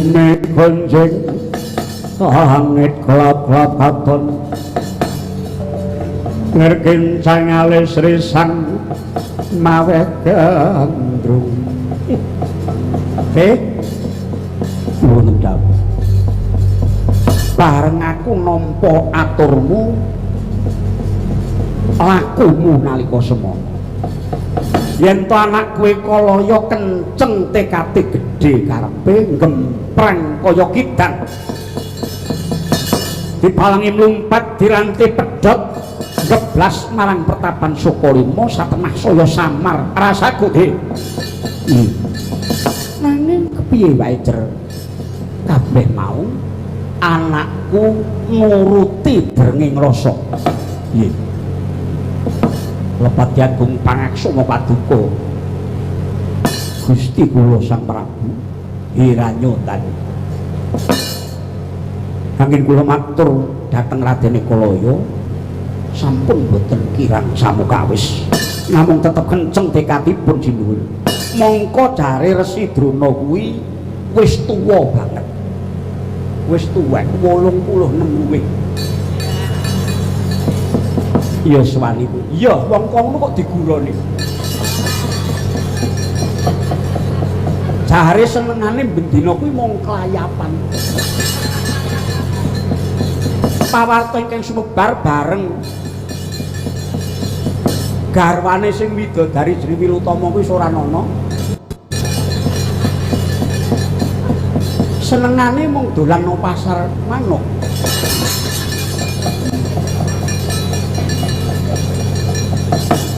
bumi gonjing langit gelap-gelap katon ngerkincang alis risang mawe gandrung nuwun dawuh bareng aku nampa aturmu lakumu nalika semana yen to anak kowe kalaya kenceng tekade gedhe karepe gempreng kaya kidang dipalangi mlumpat diranti pedhot geblas marang pertapan Sukalima satemah saya samar rasaku nanging kepiye wae cer kabeh mau anakku nuruti drenging rasa nggih lepat jagung pangaksama paduka Gusti kula Sang Prabu Hiranyodan angin kula matur dhateng Raden Kalaya sampun boten kirang samukawis namung tetep kenceng tekadipun jinuwun mongko jare Resi Drona kuwi wis tuwa banget wis tuwek 86 luwih iya swani iya wong kono kok diguroni jare senengane bendina kuwi mung klayapan pawarta ingkang sumebar bareng garwane sing widodari Jriwil Utama kuwi ora ana senengane mung dolan nang pasar manuk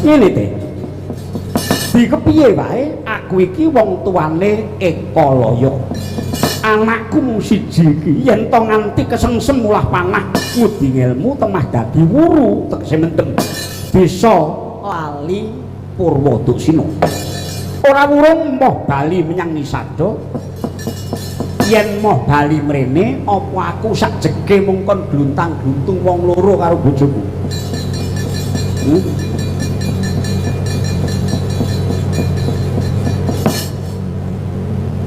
ngene teh di kepiye wae aku iki wong tuane Ekalaya anakku mung siji iki yen to nganti kesengsem ulah panah ngudi ilmu temah dadi wuru tegese mendem bisa lali Purwoduksina ora wurung moh bali menyang Nisada yen moh bali mrene apa aku sak jege mung kon gluntang-gluntung wong loro karo bojoku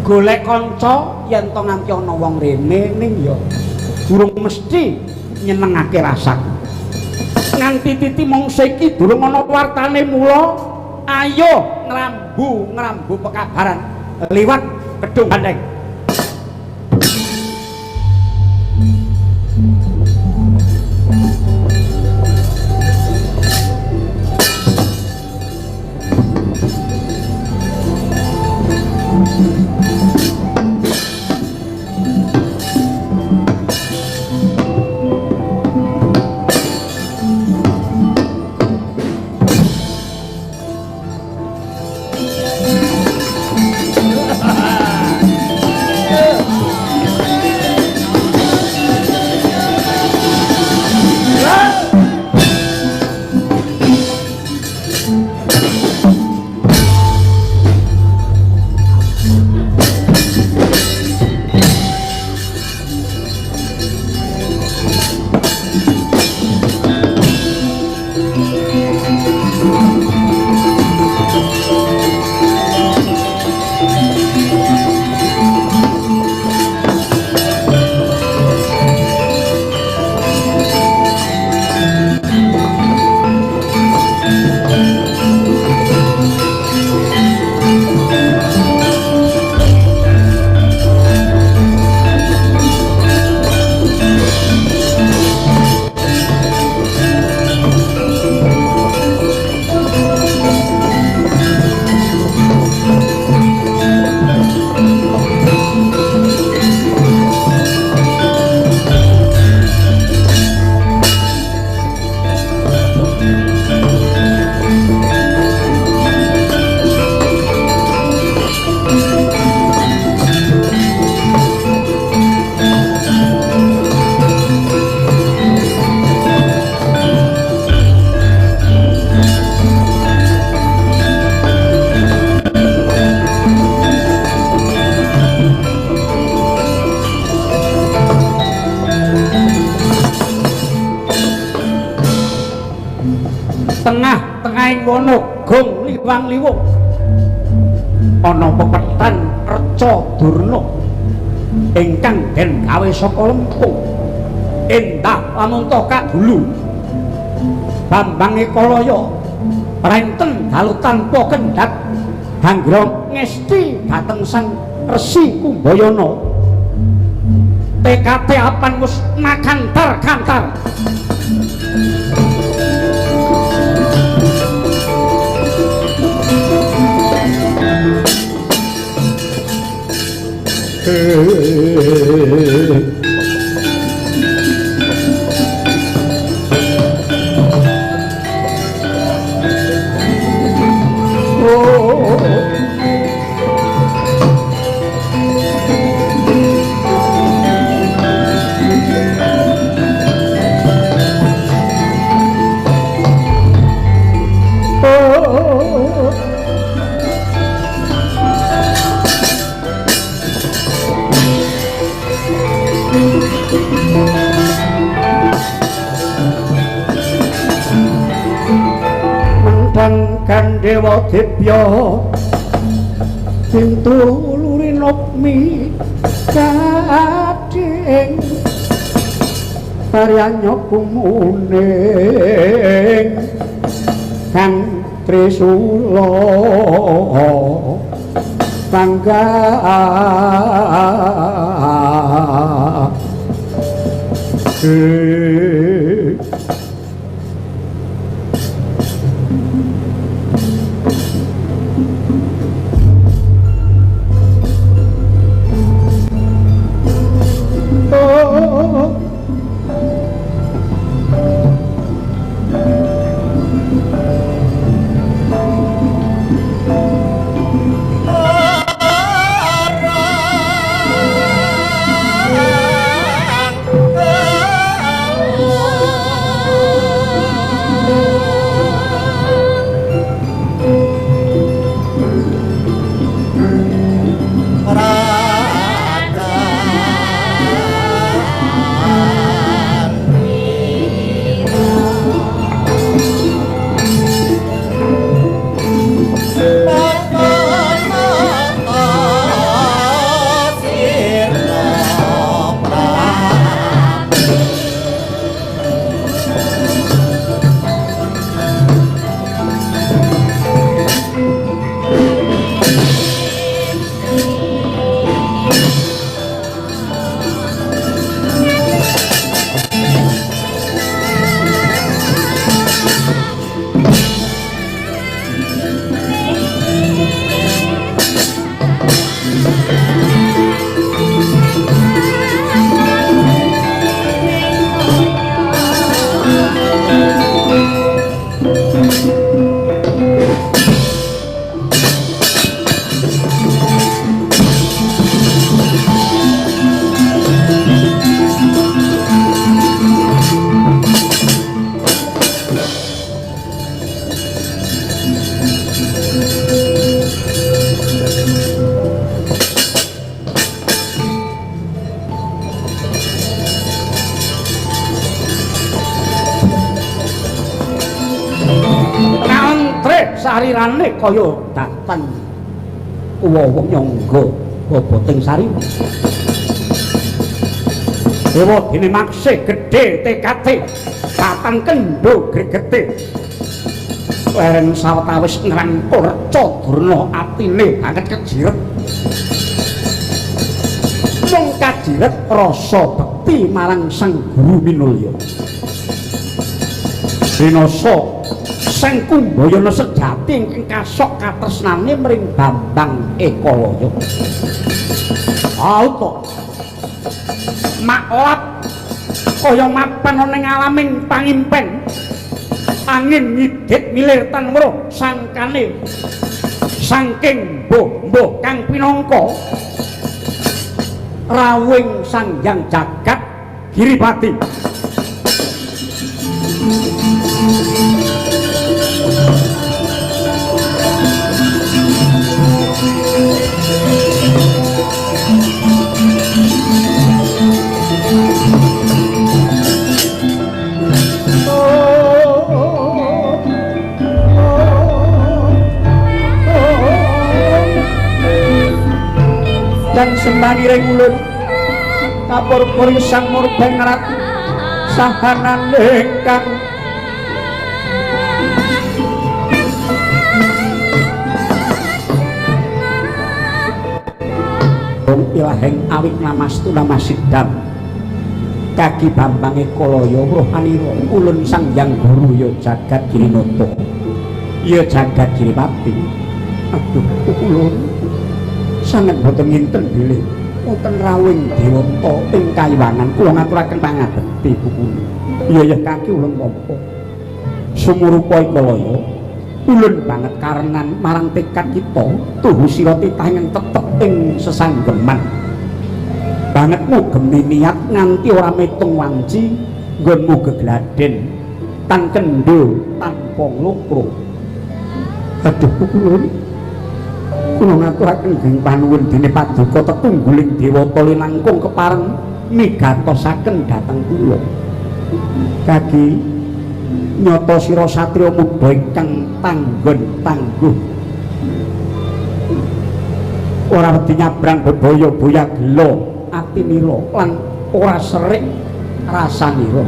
golek kanca yen to nganti ana wong rene ning ya durung mesti nyenengake rasaku nganti titi mangsa iki durung ana wartane mula ayo ngrambu pekabaran liwat Kedung Bandeng tengah-tengahing kono gong liwang liwung ana pepetan Reca Durna ingkang den gawe saka lempung endah lamunta kadulu Bambang Ekalaya renten dalu tanpa kendhat Anggra ngesti dhateng Sang Resi Kumbayana tekate apan wis nakantar-kantar Dewa Debya pintu lurinopmi kadhing paryanya kumuning kang Trisula bangga sarirane kaya datan uwa-uwa nyangga boboting sari dewa dene makse gedhe tekate datan kendho gregete leren sawetawis ngrangkul reca durna atine banget kejiret mung kajiret rasa bekti marang Sang Guru Minulya binasa Sang Kumbayana sejati ingkang kasok katresnane mring Bambang Ekalaya. Auto maklap kaya mapan ana ing alaming pangimpen. Angin ngidit milir tan weruh sangkane saking mbuh-mbuh kang pinangka rawing Sang Hyang Jagat Giripati. Dan sembani ring ulun kapurpuri sang murbeng ratu sahanan ingkang ilaheng awik namastu namasidam kaki bambange kalaya rohanira ulun sang yang guru ya jagat girinata ya jagat giripati aduh ulun sanget boten nginten bilih wonten rawing dewata ing kayiwangan kula ngaturaken pangabekti pupune iya kaki ulun tampa sumurupa kalaya ulun banget karenan marang tekad kita tuhu sira titahing tetep ing sesanggeman banget ngugemi niat nganti ora metung wanci nggonmu gegladen tan kendho tanpa nglokro aduh ulun kula ngaturaken ing panuwun dene paduka tetungguling dewata linangkung kepareng migatosaken dhateng kula kaki nyata sira satriya muda ingkang tanggon tangguh ora wedi nyabrang bebaya boya gelo atinira lan ora serik rasanira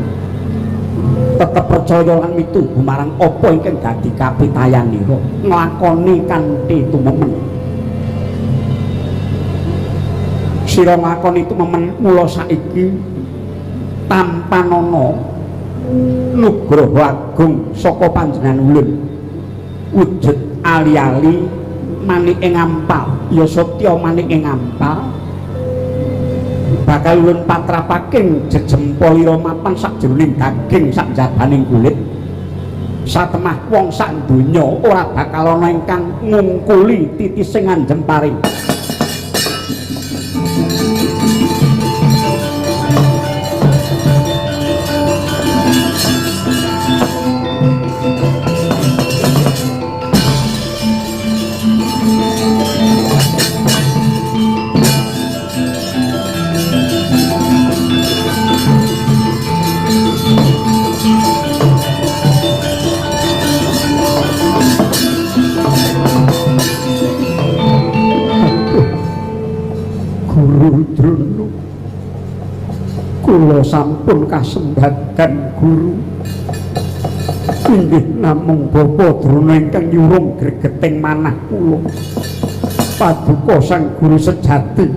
tetep percaya lan mituhu marang apa ingkang dadi kapitayanira nglakoni kanthi tumemen sira nglakoni tumemen mula saiki tanpa ana nugraha agung saka panjenengan ulun wujud ali-ali manik ing ampal ya setya manik ing ampal bakal ulun patrapaking jejempolira mapan sakjroning daging sak jabaning kulit satemah wong sak donya ora bakal ana ingkang ngungkuli titis sing anjem paring Drona kula sampun kasembadan guru inggih namung bapa Drona ingkang nyurung gregeting manah kula paduka sang guru sejati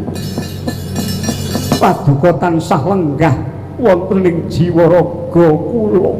paduka tansah lenggah wonten ing jiwa raga kula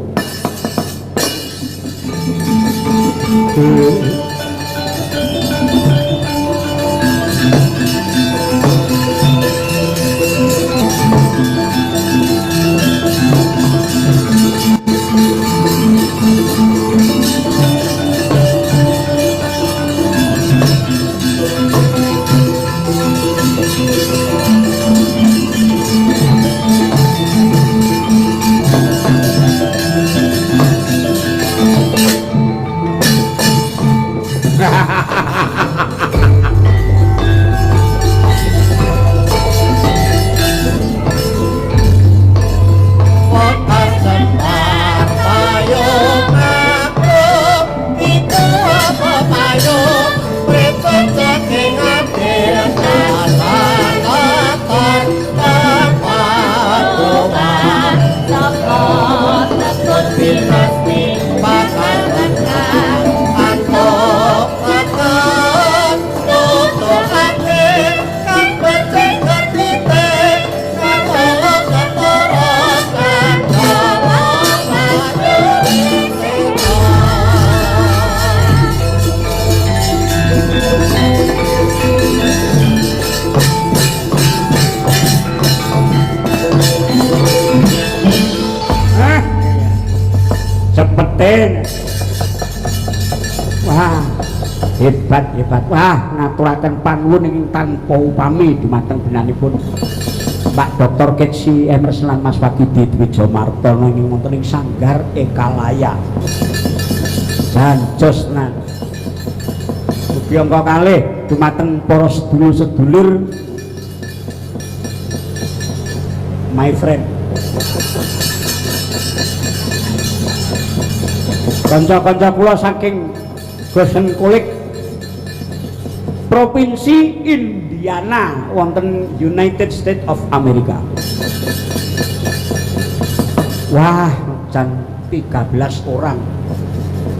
wah hebat wah ngaturaken panuwun ing tanpa upami dumateng benanipun Pak Dr. Ketsi Emerson lan Mas Wagidi Dwijamartono ing wonten ing Sanggar Ekalaya janjosna mugi angka kalih dumateng para sedulur-sedulur my friend kanca-kanca kula saking Gosen Kulik Provinsi India Indiana wonten United States of America. Wah, jan 13 orang.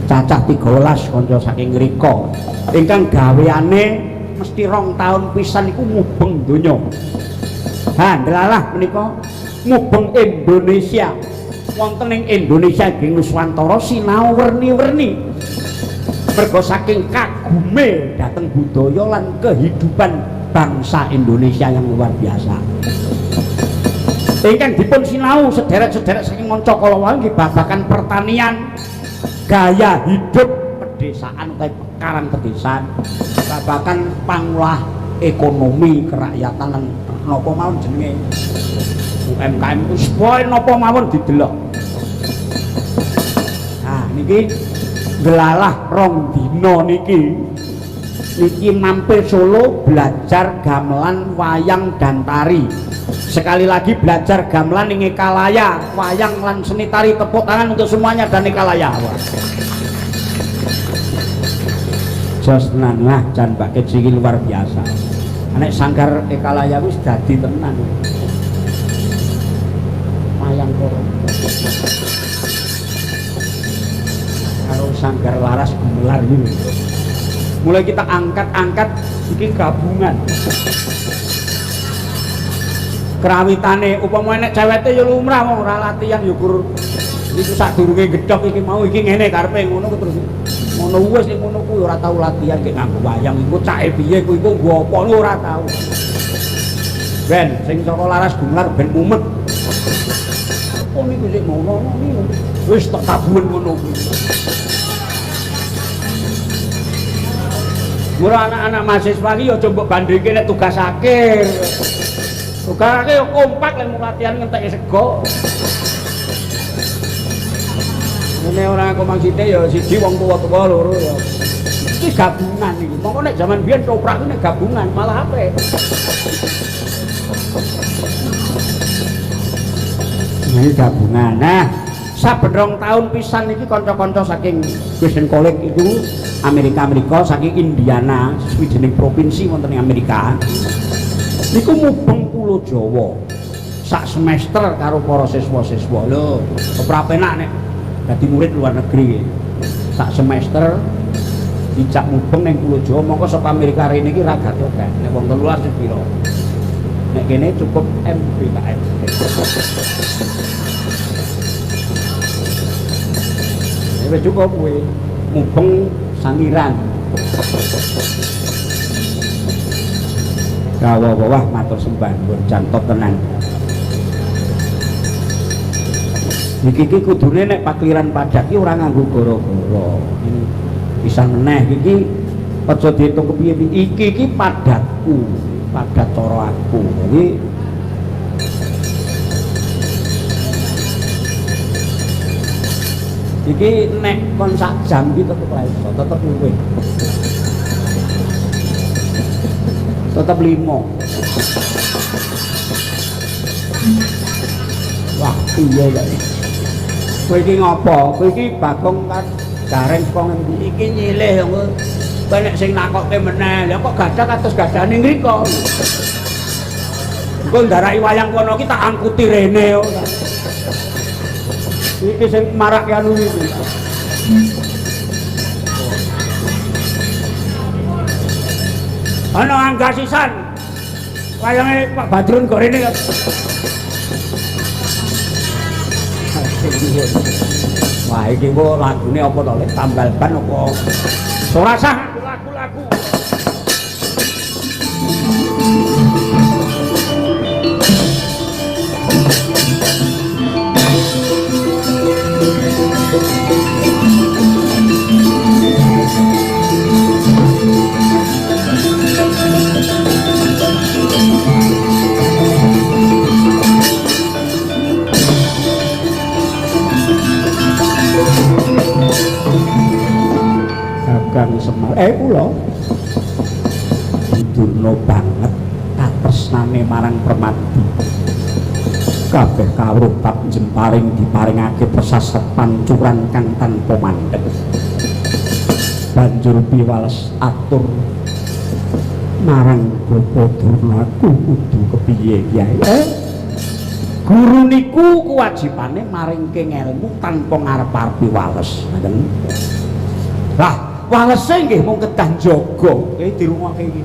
Cacah 13 kanca saking ngrika ingkang gaweane mesti 2 tahun pisan iku mubeng donya. Ha, ndelalah menika mubeng Indonesia. Wonten ing Indonesia nggih Nuswantara sinau werni-werni. Mergo saking kagume dhateng budaya lan kehidupan bangsa Indonesia yang luar biasa. Ingkang dipun sinau sederek-sederek saking manca kala wau nggih babagan pertanian, gaya hidup pedesaan utawi pekaran pedesaan, babagan pangulah ekonomi kerakyatan lan napa mawon jenenge UMKM supaya napa mawon didelok. Nah niki gelalah 2 dina niki mampir Solo belajar gamelan, wayang dan tari. Sekali lagi belajar gamelan ing Ekalaya, wayang lan seni tari. Tepuk tangan untuk semuanya dan Ekalaya. Jos tenan lah jan Mbak Keci luar biasa. Nek sanggar Ekalaya wis dadi tenan. Wayang koro. Karo sanggar laras gumelar iki. Mulai kita angkat-angkat iki gabungan. Kerawitane upama nek cewete ya lumrah wong ora latihan ya gur iku sadurunge gedhok iki mau iki ngene karepe ngono terus ngono wis nek ngono kuwi ora tau latihan gek nganggo wayang iku cake piye kuwi iku nggo apa ora tau. Ben sing saka laras gumelar ben mumet. Oh niku sik ngono niku wis tak tabuhen ngono kuwi. Mula anak-anak mahasiswa iki ya coba bandingke nek tugas akhir. Tugas akhir kompak lek latihan ngentek sego. Ngene ora aku maksite ya siji wong tuwa-tuwa loro ya. Iki gabungan iki. Monggo nek zaman biyen toprak iki nek gabungan malah apik. Ini gabungan. Nah, saben 2 tahun pisan iki kanca-kanca saking Christian College itu Amerika saking Indiana, sawijining provinsi wonten ing Amerika. Niku mubeng Pulo Jawa. Sak semester karo para siswa-siswa. Lho, ora penak nek dadi murid luar negeri. Sak semester dijak mubeng ning Pulo Jawa, mongko saka Amerika rene iki ra gatot kan. Nek wong 13 piro. Nek kene cukup MBKM. Wis cukup kuwi. Mubeng Sangiran. Wah matur sembah pun jantot tenan. Iki kudune nek pakliran pajak iki ora nganggo goro-goro. Bisa meneh iki aja diitung kepiye-piye. Iki padatku, padat cara aku. Iki nek kon sak jam iki tetep ra iso, tetep luwih. Tetap 5. Wah iya ya. Kowe iki ngopo? Kowe iki Bagong kan gareng kok ngendi iki nyilih kowe. Kowe nek sing nakokke meneh, lha kok gadah kados gadane ngriko. Engko ndarai wayang kono iki tak angkuti rene kok. Iki sing marak anu iki. Ana angga sisan wayange Pak Badrun kok rene kok. Wah iki kok lagune apa to lek tambal ban apa ora sah lagu-lagu. Kang Semar kula durna banget katresnane marang Permadi. Kabeh kawruh bab jemparing diparingake prasasat pancuran kang tanpa mandeg. Banjur piwales atur marang Bapa Durna aku kudu kepiye Kyai? Guru niku kewajibane maringke ngelmu tanpa ngarep-arepi wales. Ngoten. Lah, walese nggih mung kedah jaga. Dirungokke iki.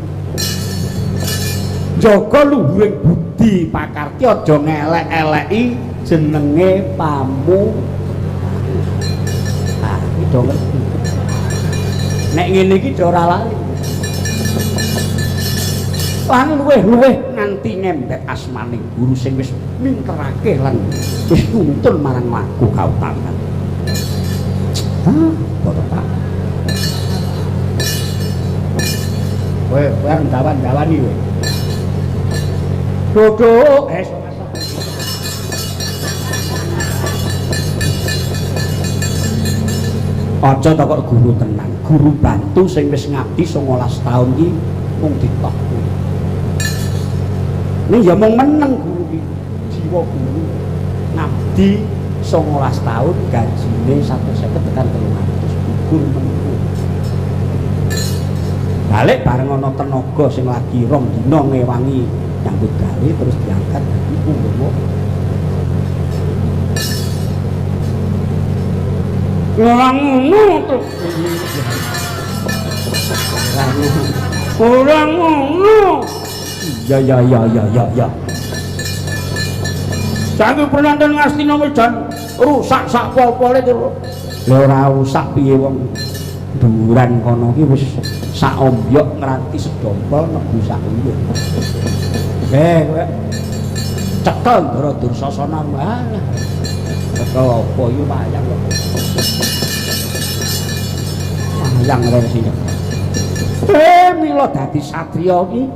Jaga luhuring budi pakarti aja ngelek-eleki jenenge pamu. Ah, iki do ngerti. Nek ngene iki do ora lali. Lan luweh-luweh nganti ngembek asmaning guru sing wis minterake lan wis nuntun marang aku kautaman. Boten Pak. Kowe ndawan-ndawani kowe. Duduk. Aja ta kok guru tenan. Guru bantu sing wis ngabdi 19 taun iki mung ditok. Ini ya mau meneng guru iki. Jiwa guru ngabdi 19 tahun gajine 150 tekan 300 guru meneng. Balik bareng ana tenaga sing lagi rong dina ngewangi nyambut gawe terus diangkat dadi punggawa. Ora ngono to. Ora ngono. Ya. Saiki penonton Ngastina Medan rusak sak pol-pole terus. Lha ora rusak piye wong duran kono iki wis sak ombyok nganti sedompol nebu sak uyuh. Kowe cekel Ndara Dursasana malah. Cekel apa iki wayang kok. Wayang ora sing. Mila dadi satriya iki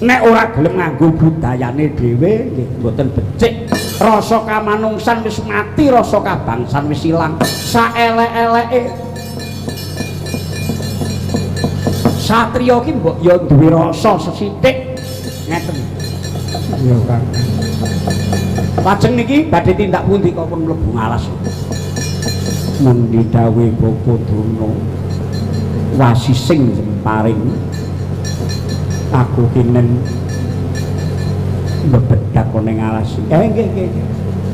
nek ora gelem nganggo budayane dhewe nggih mboten becik. Rasa kamanungsan wis mati, rasa kabangsan wis ilang. Saelek-eleke satriya ki mbok ya duwe rasa sesithik ngeten. Ya Kang. Lajeng niki badhe tindak pundi kok pun mlebu ngalas. Mun didhawuhi Bapa Durna wasising paring aku kinen bebedak ning alas. Nggih.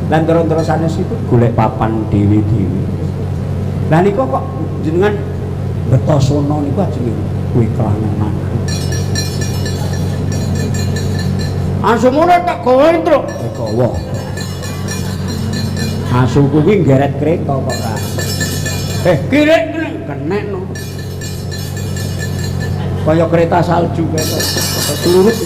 Lan terus sanesipun golek papan dhewe-dhewe. Lah niku kok jenengan Betasana niku ajeng kuwi kelangan. Asumune tak gawe truk. Gawa. Asu kuwi nggeret kereta kok ora. Kirek kenekno. Kaya kereta salju kaya turut.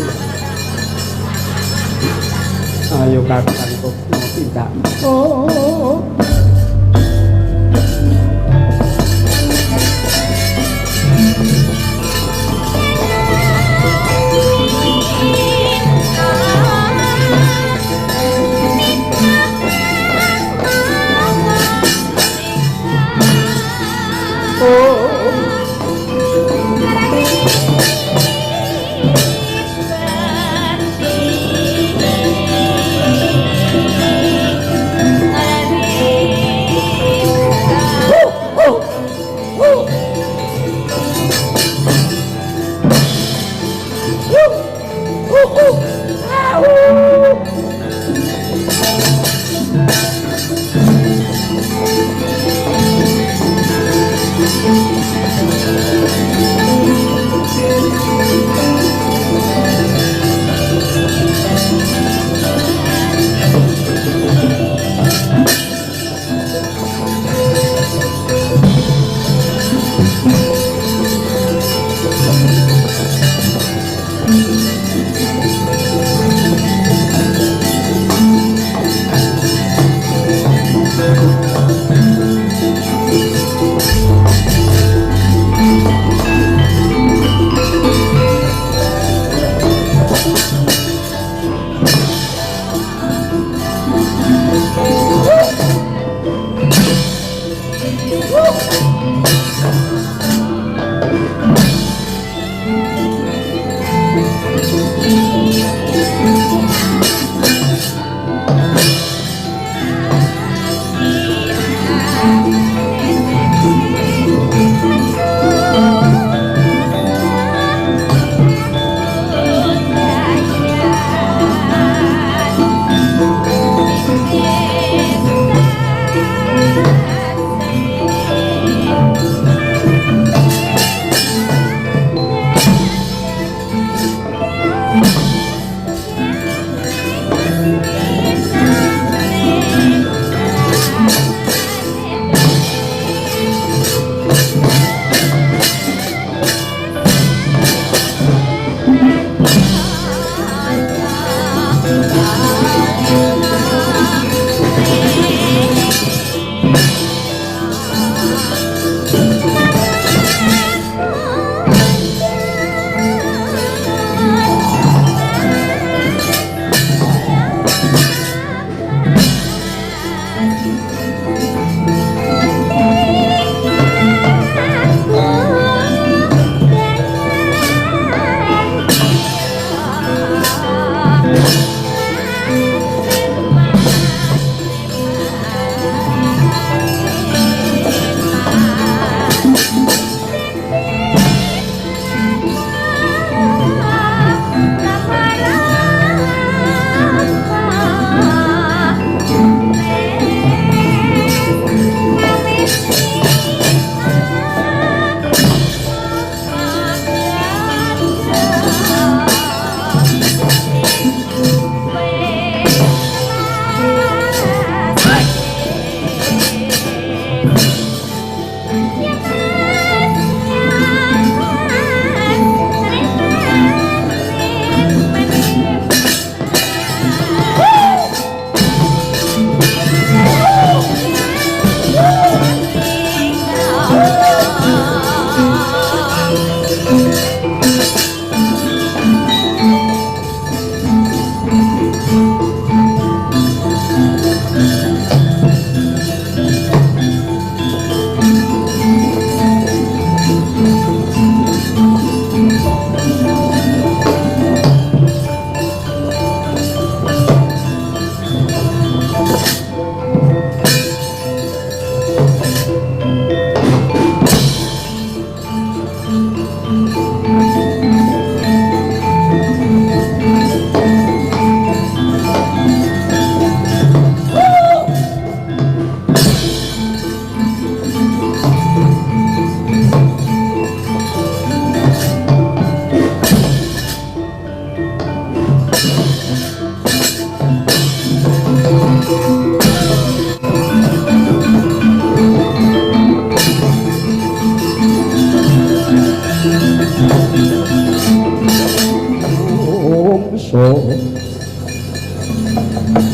Ayo kakang kok tindak. Oh.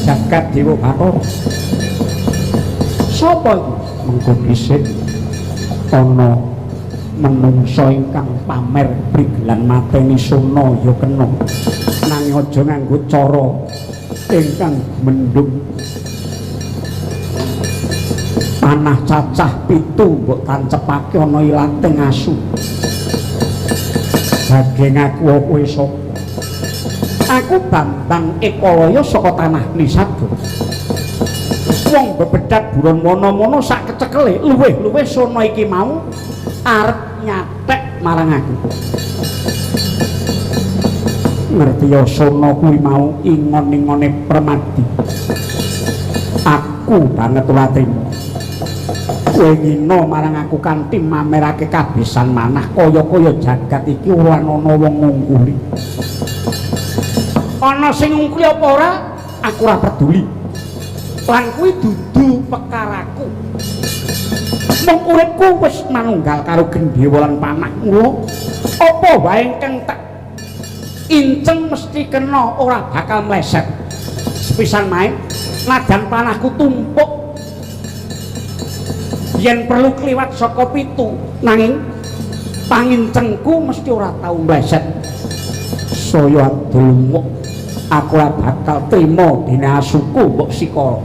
jagat Dewa Bathara. Sapa iku? Mengko dhisik ana menungsa ingkang pamer prigelan mateni sona ya kena. Nanging aja nganggo cara ingkang mendung. Panah cacah 7 mbok tancepake ana ilating asu. Daging aku kowe sapa? Aku Bambang Ekalaya saka tanah Nisada. Wong bebedak buron mono-mono sak kecekele luwih-luwih sono iki mau arep nyatek marang aku. Ngerti ya sono kuwi mau ingon-ingone Permadi. Aku banget latemu. Kowe ngino marang aku kanthi mamerake kabesan manah kaya-kaya jagat iki ora ana wong ngungkuli. Ana sing ngungkuli apa ora? Aku ora peduli. Lan kuwi dudu pekaraku. Mung uripku wis manunggal karo gendhewa lan panah mula apa wae kang tak inceng mesti kena ora bakal mleset. Sepisan main najan panahku tumpuk yen perlu kliwat saka 7 nanging pangincengku mesti ora tau mleset. Saya delunguk aku ora bakal trima dene asuku mbok sikara.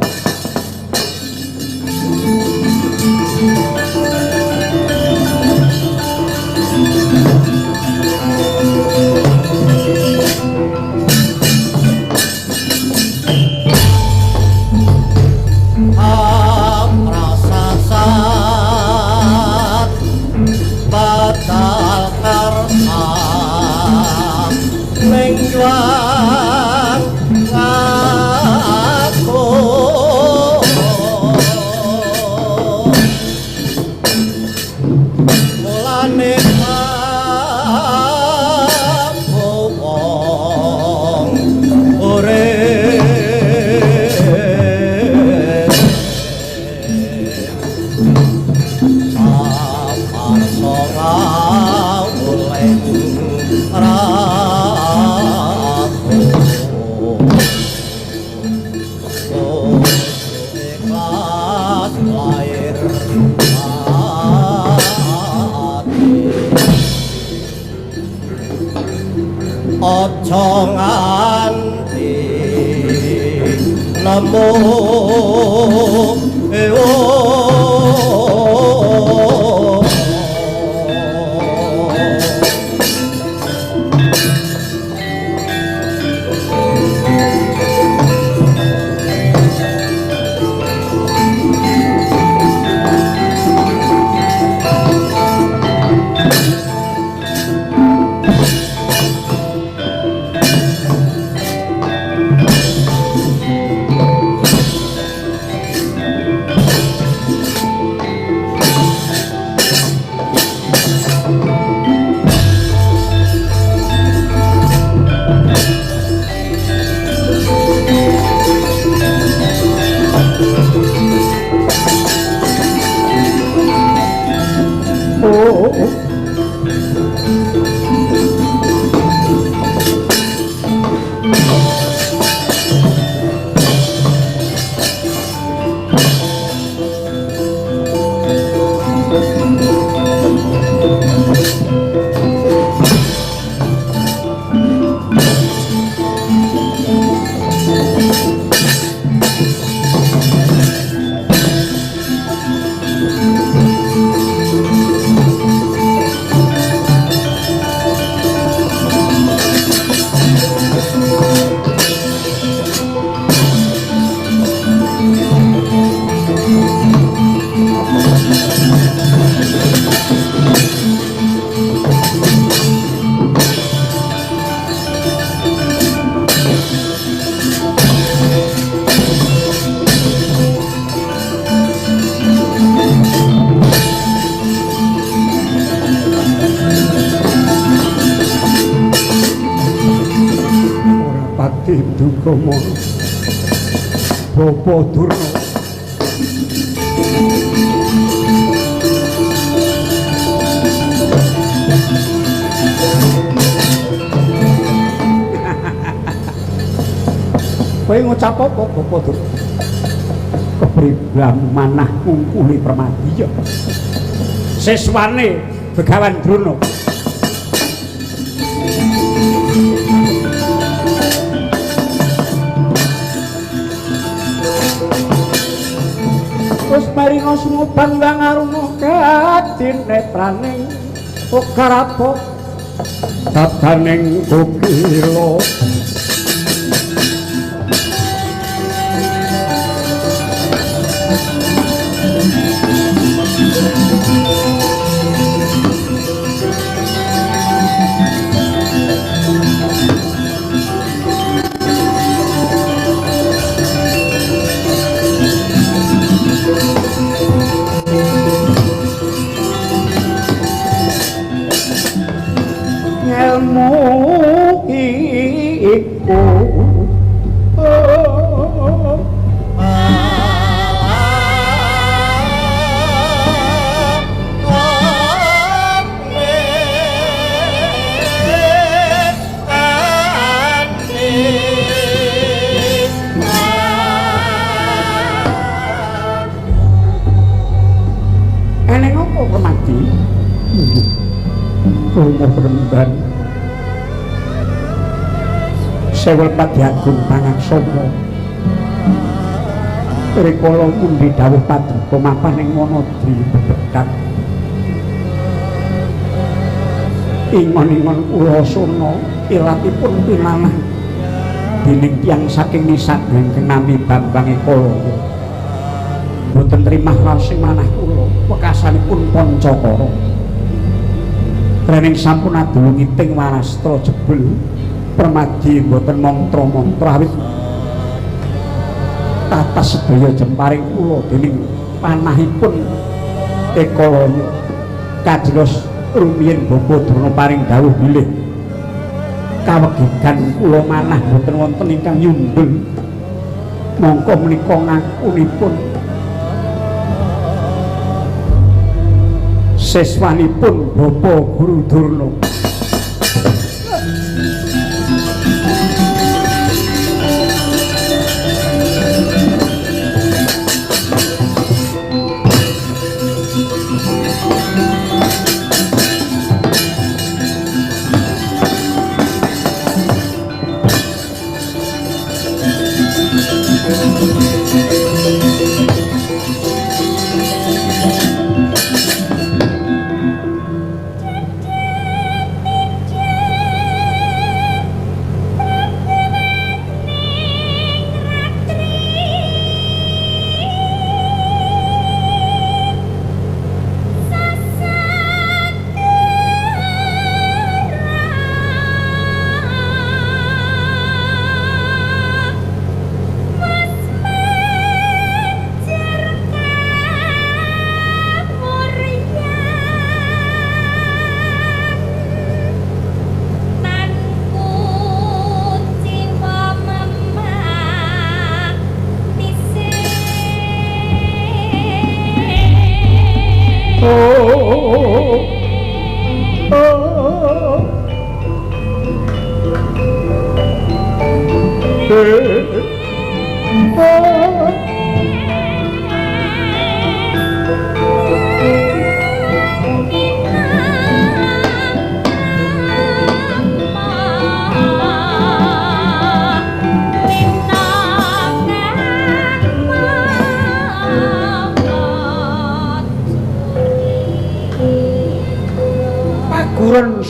Dukomo Bapa Durna kowe ngucap apa Bapa Durna? Kepribadian manah ngungkuli Permadi ya. Siswane Begawan Drona. Wis maringa sumubang Wangaruna kadin netraning Okarapa babaning Gogila. Ilmu iku eneng apa Permadi? Kula Bremban Sewel Padyagung Pangaksama rikala pundi dawuh Paduka mapan ing Wanadri Bedhak ingon-ingon Ulasana ilatipun pinanah dening tiyang saking Nisadeng Kenami Bambang Ekalaya boten trimah raos ing manah kula wekasanipun Pancakara rening sampun adulungi ting warastra jebul Permadi mboten mantra-mantra awit tatas sedaya jemparing kula dening panahipun Ekalaya kajelos rumiyin Bapa Durna paring dawuh bilih kawegigan kula manah mboten wonten ingkang nyundul mongko menika ngakunipun siswanipun Bapa Guru Durna.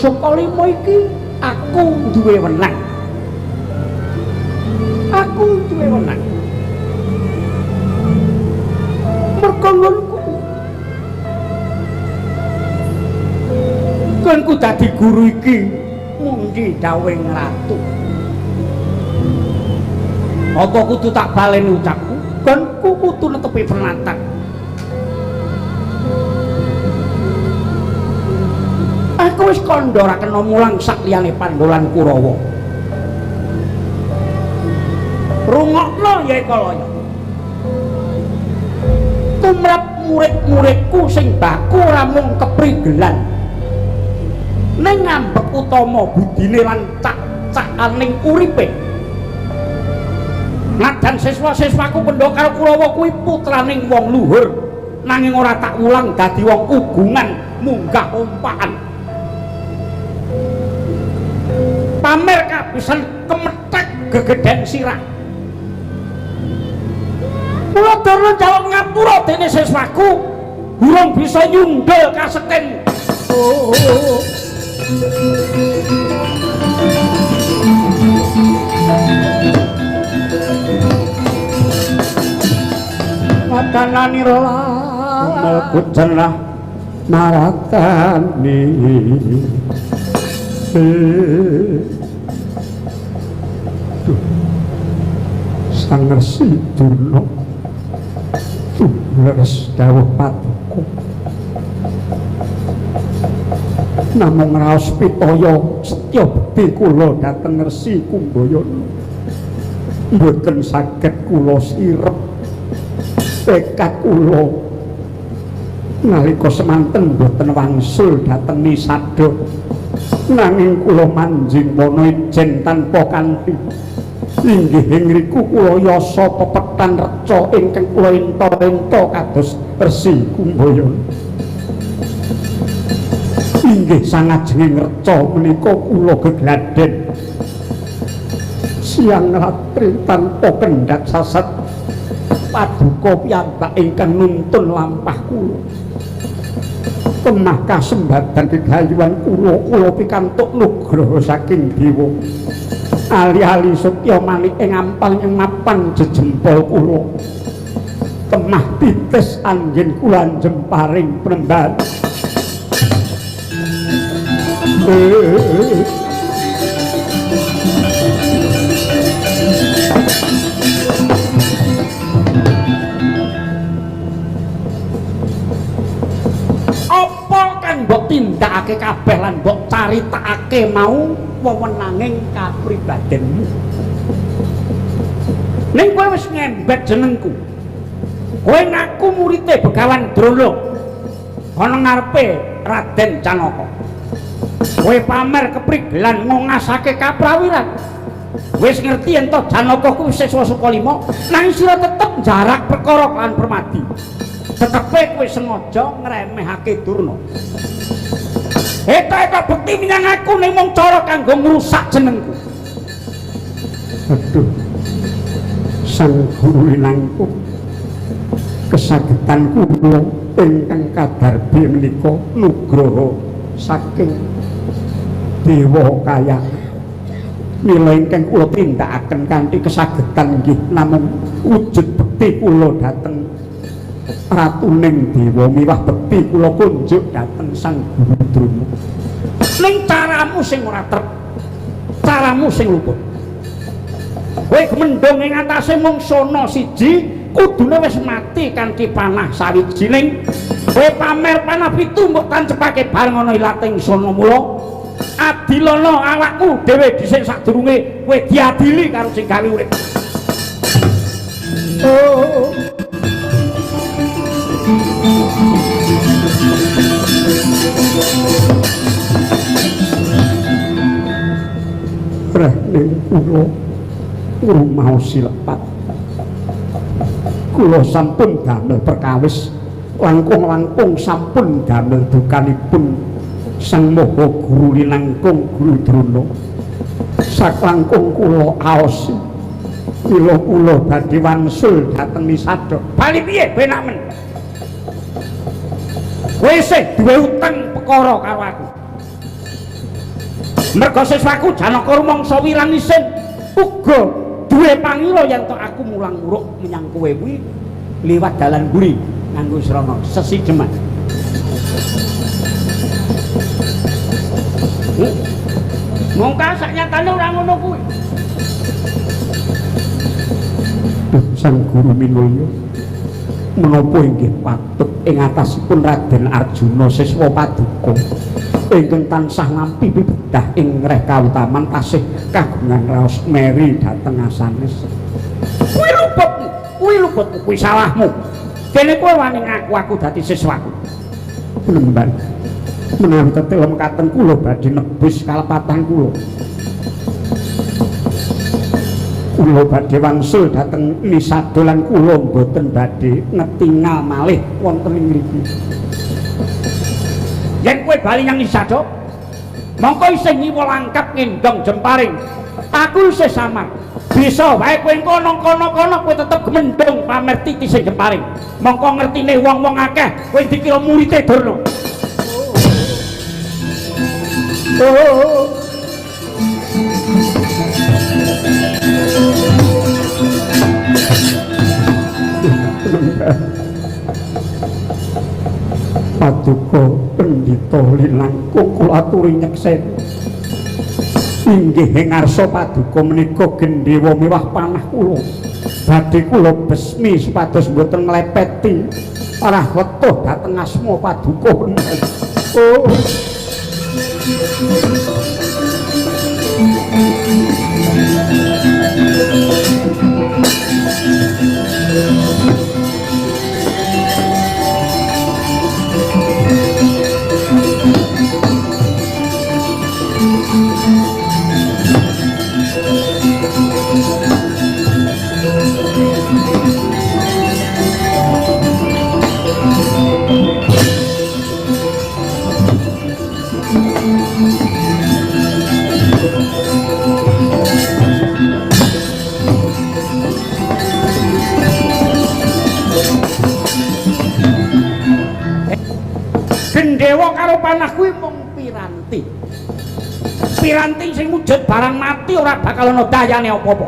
Saka lima iki aku duwe wenang. Aku duwe wenang. Merga ngonku. Kanku dadi guru iki mungki dawuhing ratu. Apa kudu tak baleni ucapku? Kanku kudu netepi penatang. Aku wis kandha ora kena mulang sakliyane Pandhawa Kurawa. Rungokno ya Ekalaya. Tumrap murid-muridku sing baku ora mung keprigelan. Ning ngambek utama budine lan cak-cakaning uripe. Najan siswa-siswaku pendho karo Kurawa kuwi putraning wong luhur, nanging ora tak wulang dadi wong ugungan munggah ompakan. Pamer kabisan kemethek gegeden sirah. Kula durung jawab ngapura dene siswaku, durung bisa nyundul kaseken. Matanani rola melkucenah maratani Sang Resi Durna leres dawuh Paduka namung raos pitaya setya bekti kula dhateng Resi Kumbayana mboten saged kula sirep tekad kula nalika semanten mboten wangsul dhateng Nisada nanging kula manjing wana ijen tanpa kanthi inggih ngriku kula yasa pepetan reca ingkang kula enta-enta kados Resi Kumbayana inggih sangajenging reca menika kula gegladen siang ratri tanpa kendhat sasat Paduka piyambak ingkang nuntun lampah kula kemah kasembadan gegayuhan kula pikantuk nugraha saking dewa ali-ali setya manik ing ampal ing mapan jejempol kula kemah titis anggen kula jemparing penemban mbok tindakake kabeh lan mbok caritakake mau wewenanging kapribadenmu ning kowe wis ngembet jenengku kowe ngaku murite Begawan Drona ana ngarepe Raden Janaka kowe pamer keprigelan ngongasake kaprawiran wis ngerti yen to Janaka kuwi siswa Sukalima nanging sira tetep jarak perkara lan Permadi tetepe kowe sengaja ngremehake Durna eta bekti menyang aku ning mung cara kanggo ngrusak jenengku aduh Sang Guru Winangku kesagetan kula ingkang kadarbi menika nugraha saking Dewa Kayang mila ingkang kula tindakaken kanthi kesagetan nggih namung wujud bekti kula dhateng ratuning dewa miwah bekti kula kunjuk dhateng Sang Guru Drona ning caramu sing ora trep caramu sing luput kowe gemendhong ing atase mungsana siji kudune wis mati kanthi panah sawijining kowe pamer panah pitu mbok tancepake bareng ana ilating sona mula adilana awakmu dhewe dhisik sadurunge kowe diadili karo sing gawe urip Rehning kula ngrumaosi lepat kula sampun damel perkawis langkung-langkung sampun damel dukanipun Sang Maha Guru Linangkung Guru Drona saklangkung kula aosi mila kula badhe wangsul dhateng Nisada bali piye benak men kowe isih duwe utang perkara karo aku merga siswaku Janaka rumangsa wirang isin uga duwe pangila yen to aku mulang muruk menyang kowe kuwi liwat dalan mburi nganggo srana sesideman mongka saknyatane ora ngono kuwi Sang Guru Minulya menapa inggih patut ing atasipun Raden Arjuna siswa Paduka ingkang tansah nampi pibedah ing reh kautaman tasih kagungan raos meri dhateng asanes kuwi luputmu kuwi salahmu dene kowe wani ngaku aku dadi siswaku penemban menawi tetelem katen kula badhe nebus kalepatan kula kula badhe wangsul dhateng Nisado lan kula mboten badhe ngetingal malih wonten ing mriki. Yen kowe bali nyang Nisado, mongko isih ngiwa langkap ngendong jemparing. Aku isih samar. Bisa wae kowe kono kowe tetep gemendhong pamer titi sing jemparing. Mongko ngertine wong-wong akeh kowe dikira murite Durna. Oh. Paduka Pendhita Linangkung kula aturi nyeksen. Inggih ing ngarsa paduka menika gendhewa miwah panah kula. Badhe kula besmi supados boten nglepeti arah wetuh dhateng asma paduka. Oh. Gendhewa karo panah kuwi mung piranti. Piranti sing wujud barang mati ora bakal ana dayane apa-apa.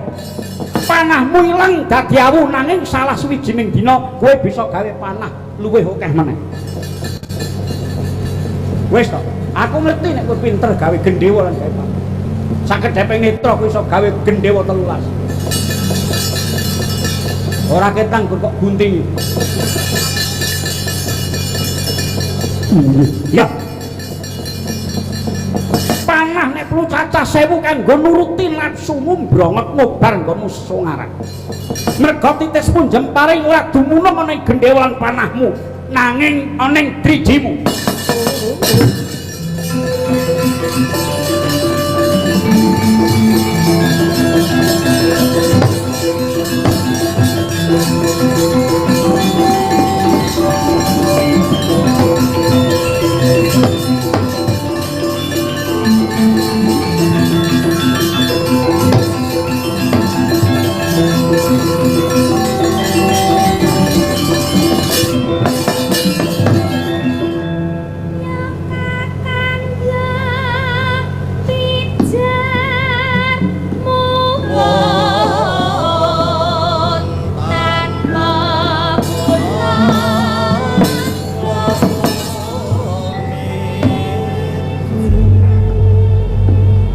Panahmu ilang dadi awu nanging salah suwijining dina kowe bisa gawe panah luwih akeh meneh. Wis to, aku ngerti nek kowe pinter gawe gendhewa lan gawe panah. Sakedhepe netra kowe iso gawe gendhewa 13. Ora ketang kok gunting. Ya. Panah nek perlu cacah 1000 kanggo nuruti nafsumu mbronget ngobar nggonmu sungaran. Merga titismu jemparing ora dumunung ana ing gendhewa lan panahmu, nanging ana ing drijimu.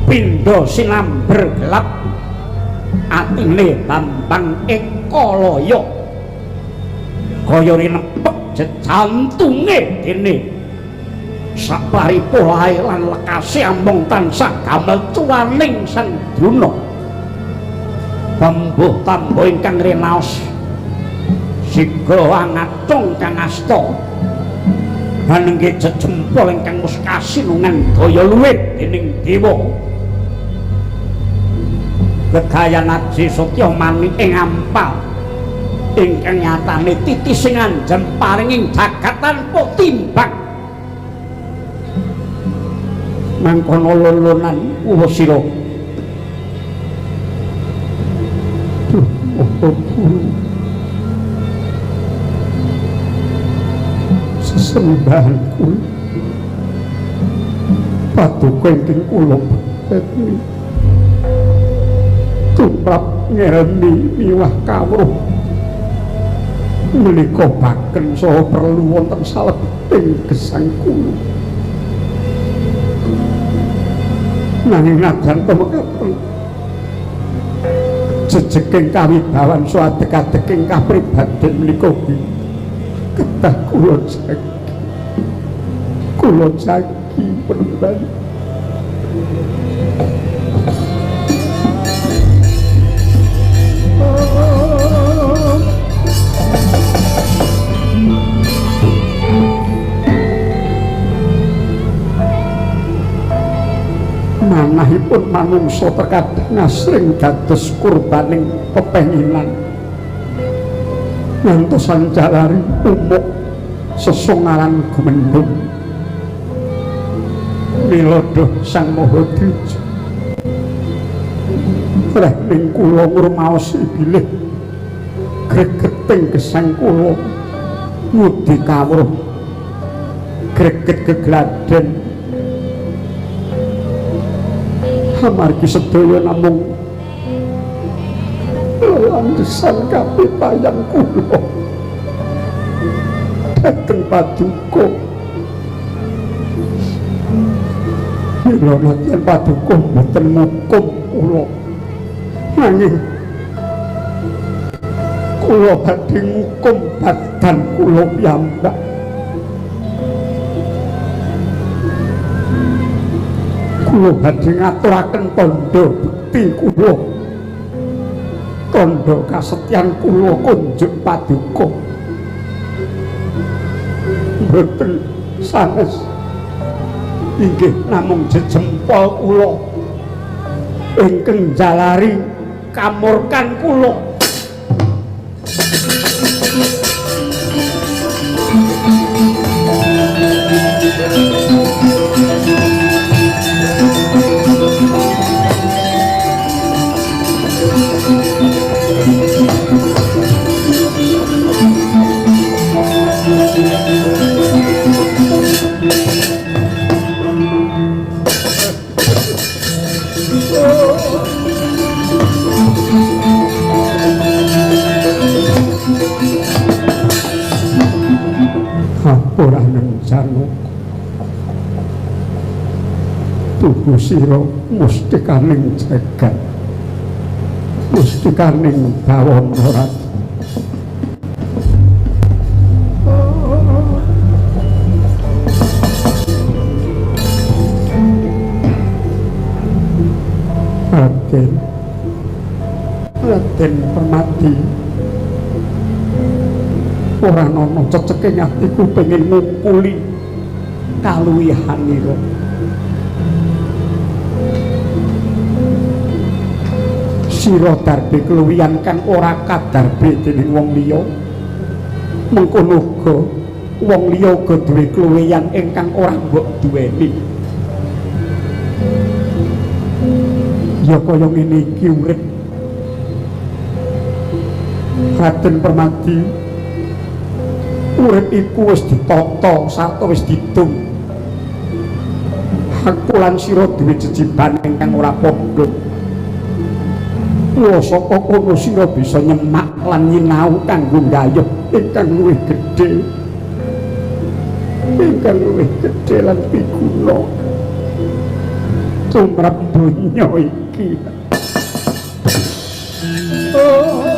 Pindha sinamber gelap atine Bambang Ekalaya kaya rinepek jejantunge dene saparipolahe lan lekase amung tansah gamel cuwaning Sang Druna. Bambuh tambo ingkang renaos siga angacung kang asta hanengge jejempol ingkang wis kasinungan daya luwih dening dewa. Gegayan Aji Sutya Mani ing ampal ingkang nyatane titisingan jemparinging jagat tanpa timbang. Mangkono lolonan Uwasira. Sesembahanku paduka ingkang kula petni tumrap ngelmi miwah kawruh menika baken saha perlu wonten salebeting gesang kula. Nanging najan temekaken jejeking kawibawan saha adeg-adeking kapribaden menika kedah kula jagi penemban. manahipun manungsa terkadang asring dados kurbaning pepenginan ngantosan jalari umuk sesongaran gumendhung milodo sang Mahadija rehning kula ngurmaosi bilih gregeting gesang kula ngudi kawruh greget gegladen amargi sedaya namung lelandesan kapitayan kula dhateng paduka mila yen paduka boten ngukum kula nanging kula badhe ngukum badan kula piyambak kula badhe ngaturaken tandha bekti kula tandha kasetyan kula kunjuk paduka boten sanes inggih namung jejempol kula ingkang jalari kamurkan kula ora nenjano tubuh sira mustikaning jagat mustikaning bawana ratu Raden Permati ora ana ceceke atiku pengen ngumpuli kaluwihanira sira darbe keluwihan kang ora kadarbe dening wong liya mengkono uga wong liya uga duwe keluwihan ingkang ora mbok duweni ya kaya ngene iki urip Raden Permati urip iku wis ditata sarta wis didung aku lan sira duwe jejiban ingkang ora padha lha saka kono sira bisa nyemak lan nyinau kanggo gayuh ingkang luwih gedhe lan piguna tumrap donya iki oh.